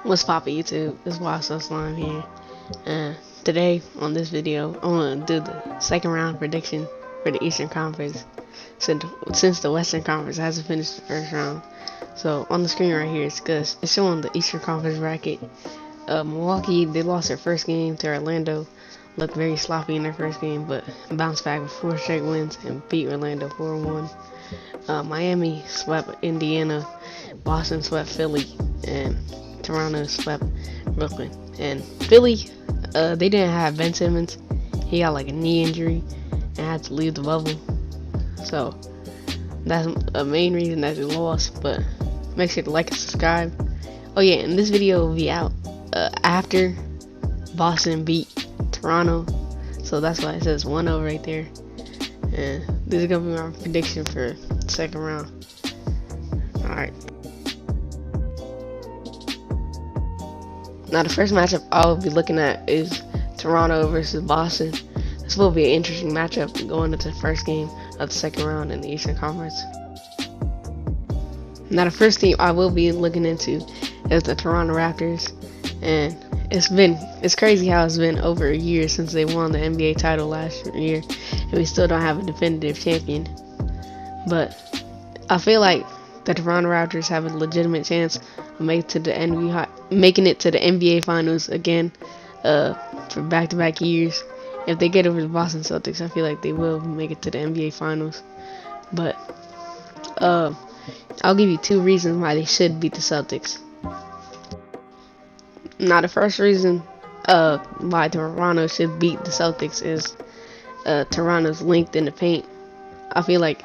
What's poppin' YouTube? It's Wild Slime here. Today on this video, I want to do the second round prediction for the Eastern Conference since the Western Conference hasn't finished the first round. So on the screen right here, it's showing the Eastern Conference bracket. Milwaukee, they lost their first game to Orlando, looked very sloppy in their first game, but bounced back with 4 straight wins and beat Orlando 4-1. Miami swept Indiana, Boston swept Philly, and Toronto swept Brooklyn. And Philly, they didn't have Ben Simmons. He got like a knee injury and had to leave the bubble. So that's a main reason that they lost. But make sure to like and subscribe. Oh yeah, and this video will be out after Boston beat Toronto. So that's why it says 1-0 right there. And this is gonna be my prediction for the second round. Alright. Now the first matchup I'll be looking at is Toronto versus Boston. This will be an interesting matchup going into the first game of the second round in the Eastern Conference. Now the first team I will be looking into is the Toronto Raptors, and it's crazy how it's been over a year since they won the NBA title last year, and we still don't have a definitive champion. But I feel like the Toronto Raptors have a legitimate chance of making it to the NBA Finals again for back-to-back years. If they get over the Boston Celtics, I feel like they will make it to the NBA Finals. But I'll give you 2 reasons why they should beat the Celtics. Now the first reason why Toronto should beat the Celtics is Toronto's length in the paint. I feel like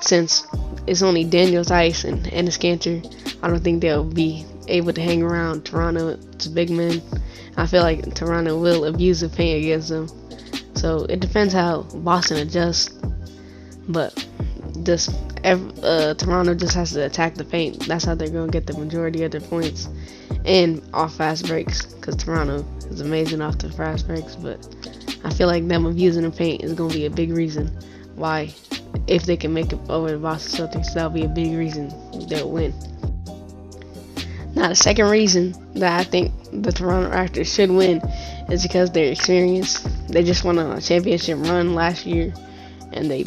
since it's only Daniel Theis and Enes Kanter, I don't think they'll be able to hang around Toronto's big men. I feel like Toronto will abuse the paint against them. So it depends how Boston adjusts, but Toronto just has to attack the paint. That's how they're gonna get the majority of their points, and off fast breaks, because Toronto is amazing off the fast breaks. But I feel like them abusing the paint is gonna be a big reason why. If they can make it over the Boston Celtics, that'll be a big reason they'll win. Now the second reason that I think the Toronto Raptors should win is because they're experienced. They just won a championship run last year, and they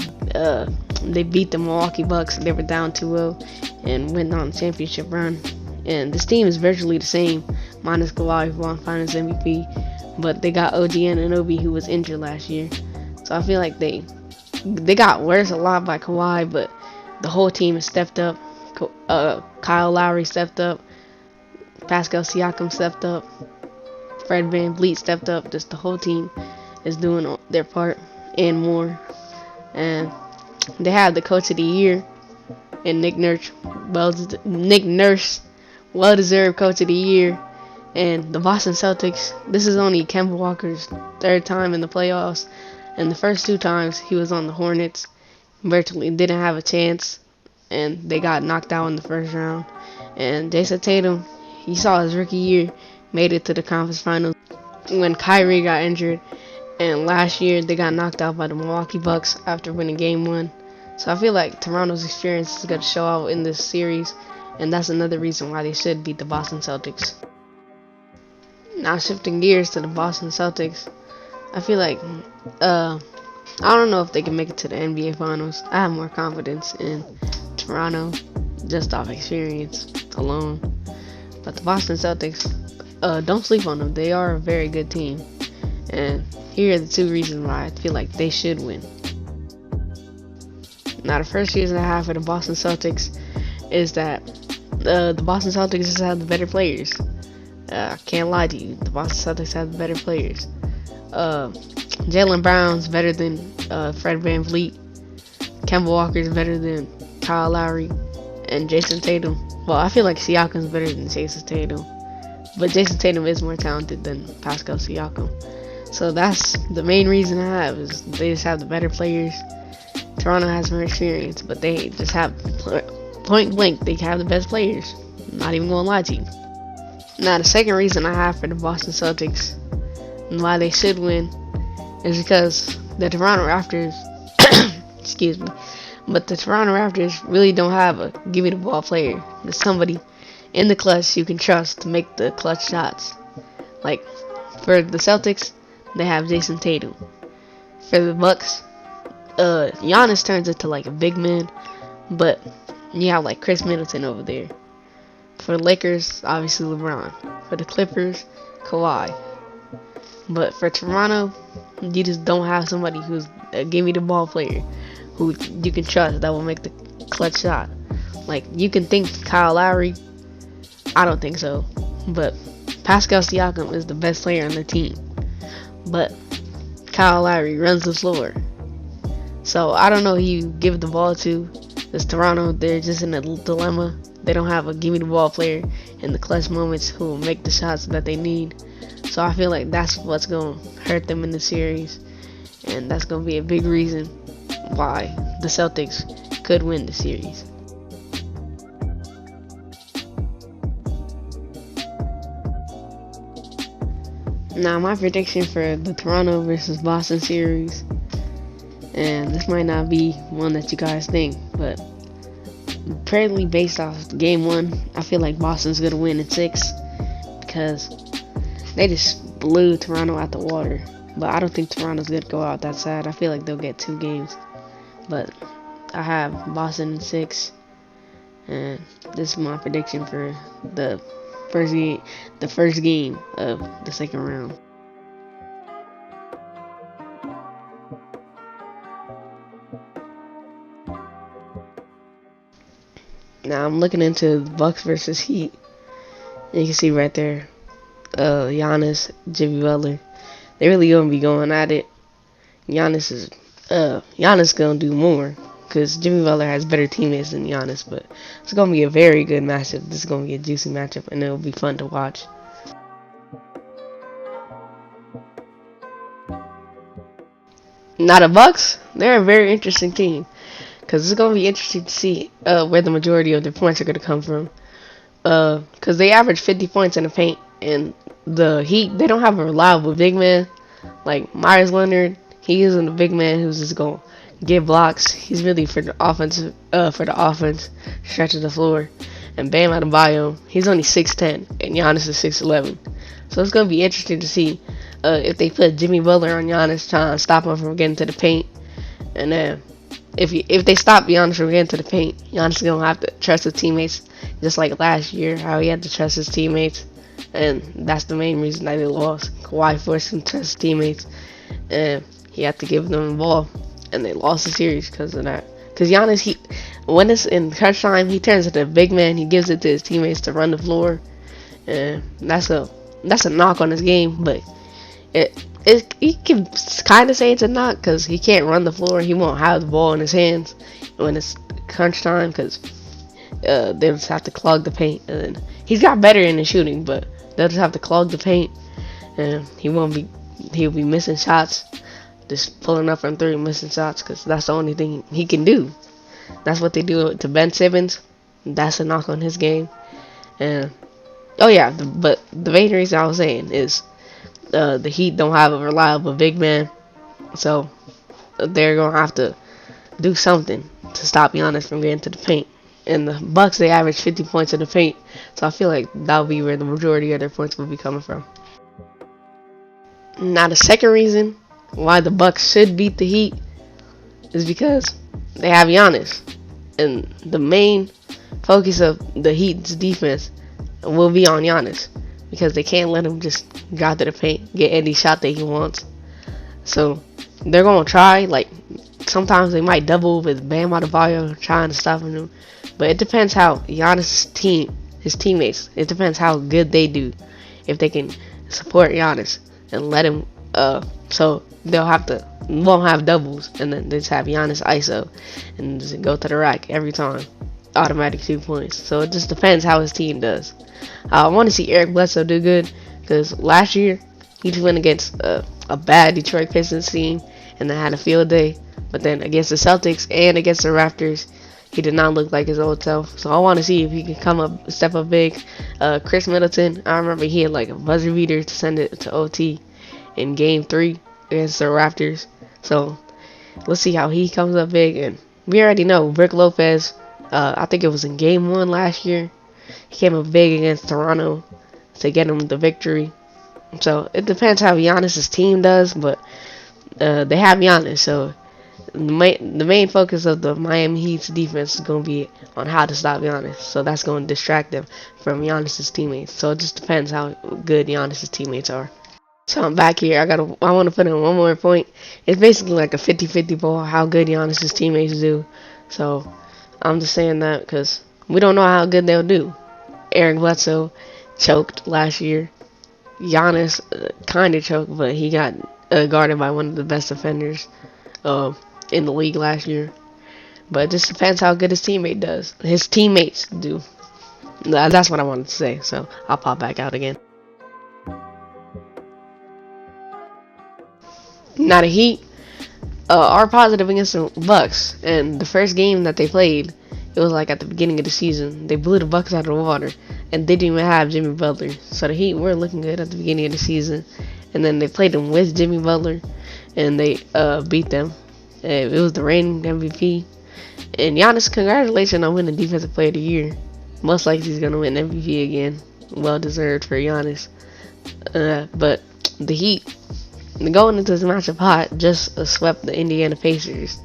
beat the Milwaukee Bucks. They were down 2-0 and went on a championship run. And this team is virtually the same, minus Kawhi, who won Finals MVP, but they got OG Anunoby, who was injured last year. So I feel like they got worse a lot by Kawhi, but the whole team has stepped up. Kyle Lowry stepped up. Pascal Siakam stepped up. Fred VanVleet stepped up. Just the whole team is doing their part and more. And they have the Coach of the Year and Nick Nurse, well-deserved Coach of the Year. And the Boston Celtics, this is only Kemba Walker's 3rd time in the playoffs. And the first 2 times he was on the Hornets, virtually didn't have a chance, and they got knocked out in the first round. And Jason Tatum, he saw his rookie year, made it to the conference finals when Kyrie got injured. And last year they got knocked out by the Milwaukee Bucks after winning Game 1. So I feel like Toronto's experience is going to show out in this series, and that's another reason why they should beat the Boston Celtics. Now shifting gears to the Boston Celtics, I feel like I don't know if they can make it to the NBA Finals. I have more confidence in Toronto just off experience alone. But the Boston Celtics, don't sleep on them. They are a very good team. And here are the 2 reasons why I feel like they should win. Now the first reason I have for the Boston Celtics is that the Boston Celtics just have the better players. I can't lie to you. The Boston Celtics have the better players. Jaylen Brown's better than Fred VanVleet. Kemba Walker's better than Kyle Lowry, and Jason Tatum. Well, I feel like Siakam's better than Jason Tatum, but Jason Tatum is more talented than Pascal Siakam. So that's the main reason I have, is they just have the better players. Toronto has more experience, but they just have point blank. They have the best players. I'm not even gonna lie to you. Now the second reason I have for the Boston Celtics and why they should win is because the Toronto Raptors, but the Toronto Raptors really don't have a give me the ball player. There's somebody in the clutch you can trust to make the clutch shots. Like for the Celtics, they have Jason Tatum. For the Bucks, Giannis turns into like a big man, but you have like Chris Middleton over there. For the Lakers, obviously LeBron. For the Clippers, Kawhi. But for Toronto, you just don't have somebody who's a give me the ball player who you can trust that will make the clutch shot. Like, you can think Kyle Lowry. I don't think so. But Pascal Siakam is the best player on the team. But Kyle Lowry runs the floor. So I don't know who you give the ball to. This Toronto, they're just in a dilemma. They don't have a give me the ball player in the clutch moments who will make the shots that they need. So I feel like that's what's going to hurt them in the series. And that's going to be a big reason why the Celtics could win the series. Now, my prediction for the Toronto versus Boston series, and this might not be one that you guys think, but apparently based off game 1, I feel like Boston's going to win in 6 because they just blew Toronto out the water. But I don't think Toronto's going to go out that sad. I feel like they'll get 2 games. But I have Boston in 6. And this is my prediction for the first game of the second round. Now I'm looking into Bucks versus Heat. You can see right there, Giannis, Jimmy Butler. They really gonna be going at it. Giannis gonna do more because Jimmy Butler has better teammates than Giannis. But it's gonna be a very good matchup. This is gonna be a juicy matchup, and it'll be fun to watch. Now the Bucks, they're a very interesting team because it's gonna be interesting to see where the majority of their points are gonna come from. Because they average 50 points in the paint, and the Heat, they don't have a reliable big man like Myers Leonard. He isn't a big man who's just gonna get blocks. He's really for the offense, stretch of the floor. And Bam Adebayo, he's only 6'10", and Giannis is 6'11". So it's gonna be interesting to see if they put Jimmy Butler on Giannis, trying to stop him from getting to the paint. And then if they stop Giannis from getting to the paint, Giannis is gonna have to trust his teammates, just like last year, how he had to trust his teammates. And that's the main reason that they lost. Kawhi forced him to trust his teammates, and he had to give them the ball, and they lost the series because of that. Because Giannis, when it's in crunch time, he turns into a big man. He gives it to his teammates to run the floor, and that's a knock on his game. But you can kind of say it's a knock because he can't run the floor. He won't have the ball in his hands when it's crunch time because they'll just have to clog the paint. And he's got better in the shooting, but they'll just have to clog the paint, and he'll be missing shots, just pulling up from 3 missing shots because that's the only thing he can do. That's what they do to Ben Simmons. That's a knock on his game. And but the main reason I was saying is the Heat don't have a reliable big man, so they're gonna have to do something to stop Giannis from getting to the paint. And the Bucks, they average 50 points in the paint, so I feel like that'll be where the majority of their points will be coming from. Now the second reason why the Bucks should beat the Heat is because they have Giannis, and the main focus of the Heat's defense will be on Giannis because they can't let him just drive to the paint, get any shot that he wants. So they're gonna try. Like, sometimes they might double with Bam Adebayo trying to stop him, but it depends how Giannis' his teammates, it depends how good they do. If they can support Giannis and let him, so won't have doubles, and then they just have Giannis ISO and just go to the rack every time, automatic 2 points. So it just depends how his team does. I want to see Eric Bledsoe do good because last year he just went against a bad Detroit Pistons team and then had a field day. But then against the Celtics and against the Raptors, he did not look like his old self. So I want to see if he can step up big. Chris Middleton, I remember he had like a buzzer beater to send it to OT in Game 3 against the Raptors. So let's see how he comes up big. And we already know Brook Lopez. I think it was in Game 1 last year. he came up big against Toronto to get him the victory. So it depends how Giannis's team does, but they have Giannis, so the main focus of the Miami Heat's defense is going to be on how to stop Giannis. So that's going to distract them from Giannis's teammates. So it just depends how good Giannis's teammates are. So I'm back here. I want to put in one more point. It's basically like a 50-50 ball how good Giannis's teammates do. So I'm just saying that because we don't know how good they'll do. Eric Bledsoe choked last year. Giannis kind of choked, but he got guarded by one of the best defenders in the league last year. But it just depends how good his teammates do. That's what I wanted to say. So I'll pop back out again. Now the Heat are positive against the Bucks, and the first game that they played, it was like at the beginning of the season. They blew the Bucks out of the water, and they didn't even have Jimmy Butler. So the Heat were looking good at the beginning of the season, and then they played them with Jimmy Butler, and they beat them. It was the reigning MVP. And Giannis, congratulations on winning Defensive Player of the Year. Most likely he's gonna win MVP again. Well deserved for Giannis. But the Heat, going into this matchup hot, just swept the Indiana Pacers,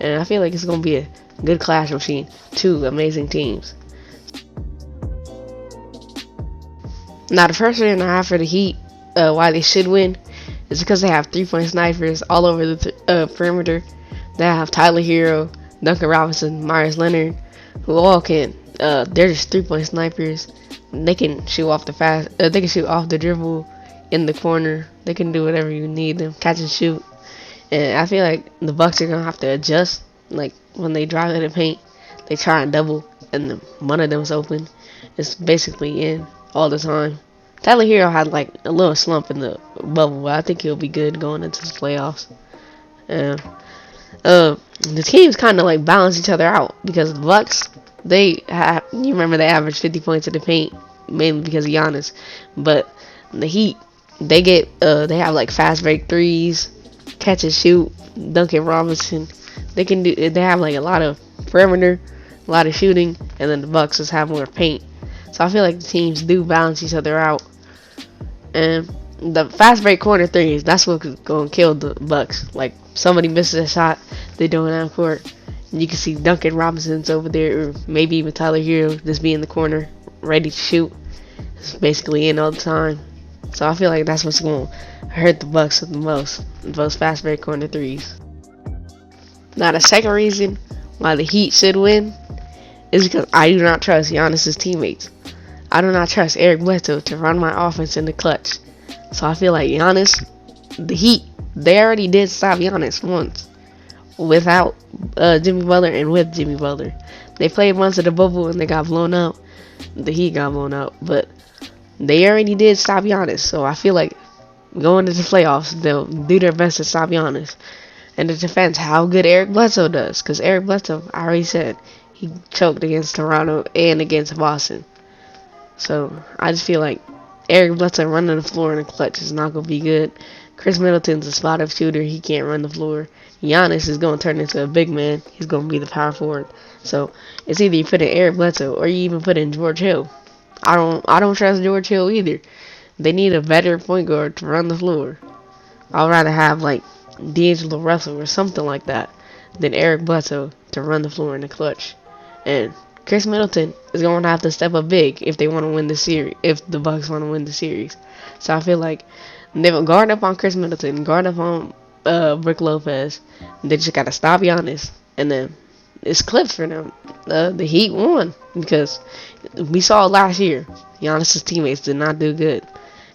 and I feel like it's gonna be a good clash between two amazing teams. Now the first reason I have for the Heat, why they should win, is because they have 3-point snipers all over the perimeter. They have Tyler Hero, Duncan Robinson, Myers Leonard, who all can. They're just 3-point snipers. They can shoot off the they can shoot off the dribble, in the corner. They can do whatever you need them, catch and shoot. And I feel like the Bucks are gonna have to adjust. Like when they drive in the paint, they try and double, and one of them's open. It's basically in all the time. Tyler Hero had like a little slump in the bubble, but I think he'll be good going into the playoffs. The teams kind of like balance each other out because the Bucks, you remember they average 50 points in the paint mainly because of Giannis, but the Heat, they have like fast break threes, catch and shoot, Duncan Robinson. They have like a lot of perimeter, a lot of shooting, and then the Bucks just have more paint. So I feel like the teams do balance each other out. And the fast break corner threes, that's what's gonna kill the Bucks. Like somebody misses a shot, they don't have court. And you can see Duncan Robinson's over there, or maybe even Tyler Hero just be in the corner, ready to shoot. It's basically in all the time. So I feel like that's what's going to hurt the Bucks the most, those fast break corner threes. Now the second reason why the Heat should win is because I do not trust Giannis's teammates. I do not trust Eric Bledsoe to run my offense in the clutch. So I feel like Giannis, the Heat, they already did stop Giannis once without Jimmy Butler and with Jimmy Butler. They played once at the bubble and they got blown out. The Heat got blown out, but they already did stop Giannis. So I feel like going into the playoffs, they'll do their best to stop Giannis. And it depends how good Eric Bledsoe does, because Eric Bledsoe, I already said, he choked against Toronto and against Boston. So I just feel like Eric Bledsoe running the floor in the clutch is not going to be good. Chris Middleton's a spot-up shooter. He can't run the floor. Giannis is going to turn into a big man. He's going to be the power forward. So it's either you put in Eric Bledsoe or you even put in George Hill. I don't trust George Hill either. They need a better point guard to run the floor. I'd rather have like D'Angelo Russell or something like that than Eric Bledsoe to run the floor in the clutch. And Chris Middleton is going to have to step up big if they want to win the series, if the Bucks want to win the series. So I feel like they will guard up on Chris Middleton, guard up on Brook Lopez. They just got to stop Giannis, and then it's clips for them. The Heat won because we saw last year Giannis' teammates did not do good,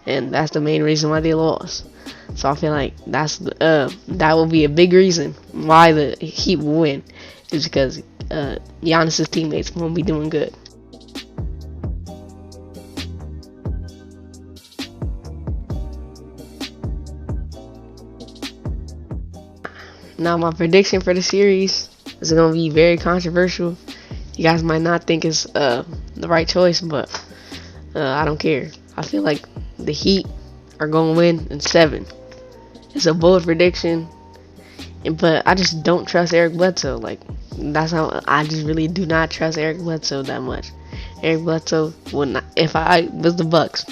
and that's the main reason why they lost. So I feel like that will be a big reason why the Heat will win, is because Giannis' teammates won't be doing good. Now my prediction for the series is going to be very controversial. You guys might not think it's the right choice, but I don't care. I feel like the Heat are going to win in 7. It's a bold prediction, but I just don't trust Eric Bledsoe. Like, that's how I just really do not trust Eric Bledsoe that much. Eric Bledsoe would not. If I was the Bucks,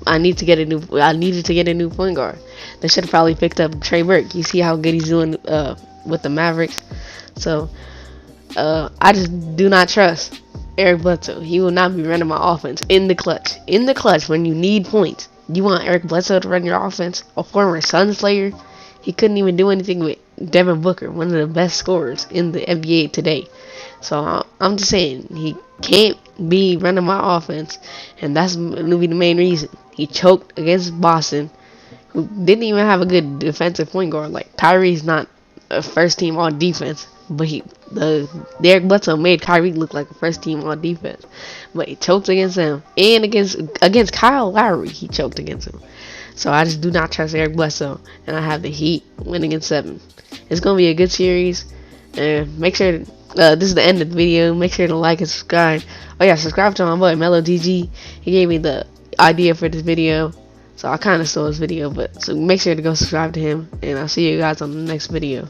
I needed to get a new point guard. They should have probably picked up Trey Burke. You see how good he's doing with the Mavericks. So I just do not trust Eric Bledsoe. He will not be running my offense in the clutch. In the clutch, when you need points, you want Eric Bledsoe to run your offense? A former Suns player? He couldn't even do anything with Devin Booker, one of the best scorers in the NBA today. So I'm just saying, he can't be running my offense, and that's going to be the main reason. He choked against Boston, who didn't even have a good defensive point guard. Like, Kyrie's not a first team all defense, but Derek Bledsoe made Kyrie look like a first team all defense. But he choked against him, and against Kyle Lowry, he choked against him. So I just do not trust Eric Bledsoe, and I have the Heat winning in 7. It's gonna be a good series, and make sure this is the end of the video. Make sure to like and subscribe. Oh yeah, subscribe to my boy MeloDG. He gave me the idea for this video, so I kind of stole his video, but so make sure to go subscribe to him, and I'll see you guys on the next video.